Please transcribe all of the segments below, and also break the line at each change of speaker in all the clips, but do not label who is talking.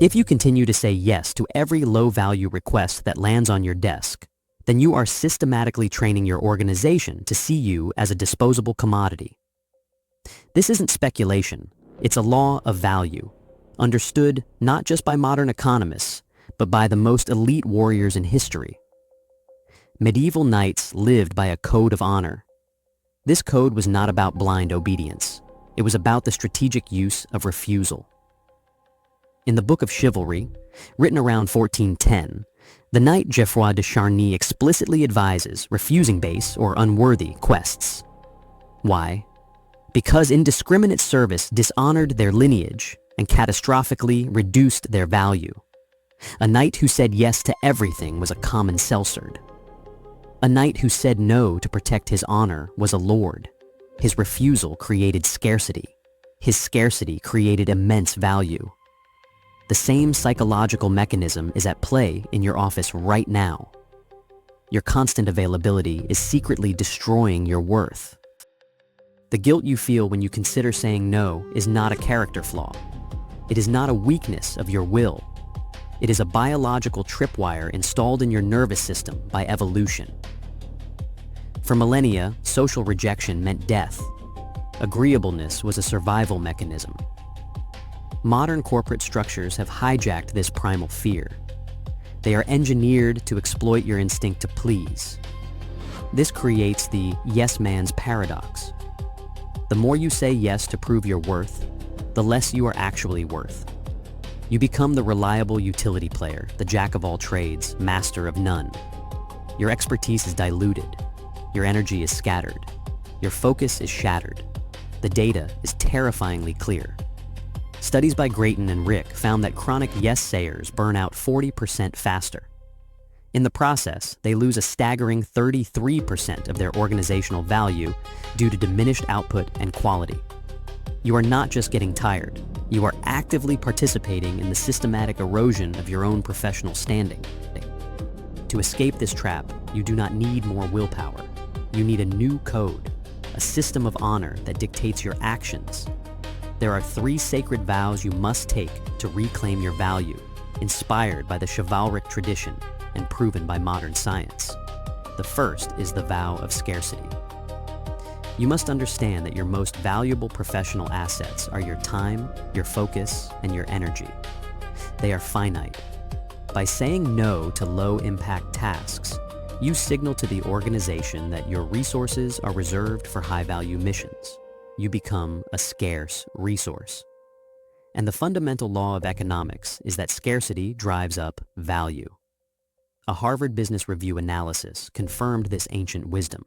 If you continue to say yes to every low-value request that lands on your desk, then you are systematically training your organization to see you as a disposable commodity. This isn't speculation, it's a law of value, understood not just by modern economists, but by the most elite warriors in history. Medieval knights lived by a code of honor. This code was not about blind obedience. It was about the strategic use of refusal. In the Book of Chivalry, written around 1410, the knight Geoffroy de Charny explicitly advises refusing base or unworthy quests. Why? Because indiscriminate service dishonored their lineage and catastrophically reduced their value. A knight who said yes to everything was a common sellsword. A knight who said no to protect his honor was a lord. His refusal created scarcity. His scarcity created immense value. The same psychological mechanism is at play in your office right now. Your constant availability is secretly destroying your worth. The guilt you feel when you consider saying no is not a character flaw. It is not a weakness of your will. It is a biological tripwire installed in your nervous system by evolution. For millennia, social rejection meant death. Agreeableness was a survival mechanism. Modern corporate structures have hijacked this primal fear. They are engineered to exploit your instinct to please. This creates the yes man's paradox. The more you say yes to prove your worth, the less you are actually worth. You become the reliable utility player, the jack of all trades, master of none. Your expertise is diluted. Your energy is scattered. Your focus is shattered. The data is terrifyingly clear. Studies by Grayton and Rick found that chronic yes-sayers burn out 40% faster. In the process, they lose a staggering 33% of their organizational value due to diminished output and quality. You are not just getting tired. You are actively participating in the systematic erosion of your own professional standing. To escape this trap, you do not need more willpower. You need a new code, a system of honor that dictates your actions. There are 3 sacred vows you must take to reclaim your value, inspired by the chivalric tradition and proven by modern science. The first is the vow of scarcity. You must understand that your most valuable professional assets are your time, your focus, and your energy. They are finite. By saying no to low-impact tasks, you signal to the organization that your resources are reserved for high-value missions. You become a scarce resource. And the fundamental law of economics is that scarcity drives up value. A Harvard Business Review analysis confirmed this ancient wisdom.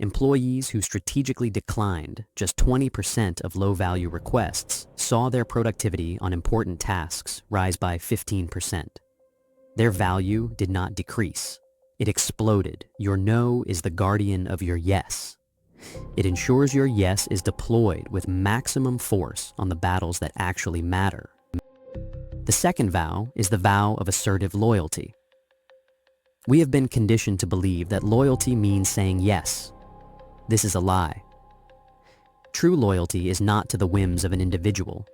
Employees who strategically declined just 20% of low-value requests saw their productivity on important tasks rise by 15%. Their value did not decrease. It exploded. Your no is the guardian of your yes. It ensures your yes is deployed with maximum force on the battles that actually matter. The second vow is the vow of assertive loyalty. We have been conditioned to believe that loyalty means saying yes. This is a lie. True loyalty is not to the whims of an individual.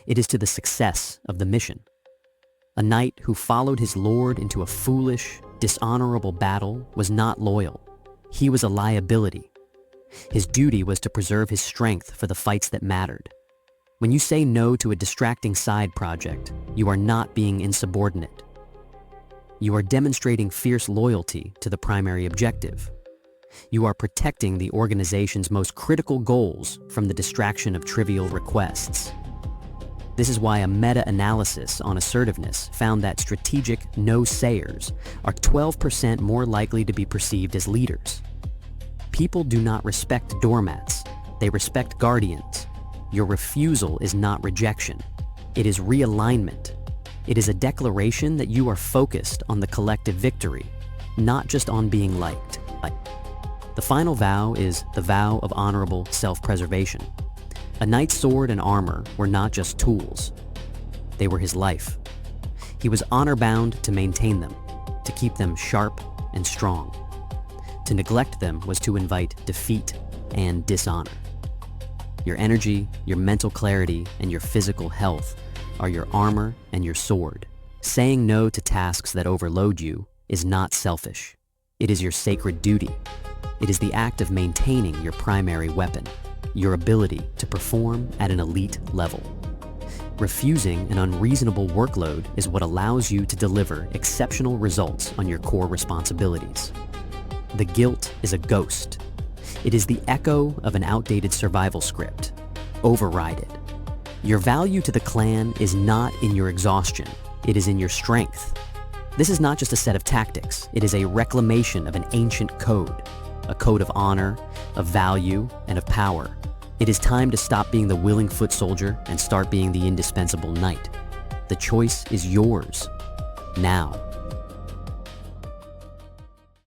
It is to the success of the mission. A knight who followed his lord into a foolish, dishonorable battle was not loyal. He was a liability. His duty was to preserve his strength for the fights that mattered. When you say no to a distracting side project, you are not being insubordinate. You are demonstrating fierce loyalty to the primary objective. You are protecting the organization's most critical goals from the distraction of trivial requests. This is why a meta-analysis on assertiveness found that strategic no-sayers are 12% more likely to be perceived as leaders. People do not respect doormats. They respect guardians. Your refusal is not rejection. It is realignment. It is a declaration that you are focused on the collective victory, not just on being liked. The final vow is the vow of honorable self-preservation. A knight's sword and armor were not just tools. They were his life. He was honor-bound to maintain them, to keep them sharp and strong. To neglect them was to invite defeat and dishonor. Your energy, your mental clarity, and your physical health are your armor and your sword. Saying no to tasks that overload you is not selfish. It is your sacred duty. It is the act of maintaining your primary weapon, your ability to perform at an elite level. Refusing an unreasonable workload is what allows you to deliver exceptional results on your core responsibilities. The guilt is a ghost. It is the echo of an outdated survival script. Override it. Your value to the clan is not in your exhaustion, it is in your strength. This is not just a set of tactics, it is a reclamation of an ancient code, a code of honor, of value, and of power. It is time to stop being the willing foot soldier and start being the indispensable knight. The choice is yours, now.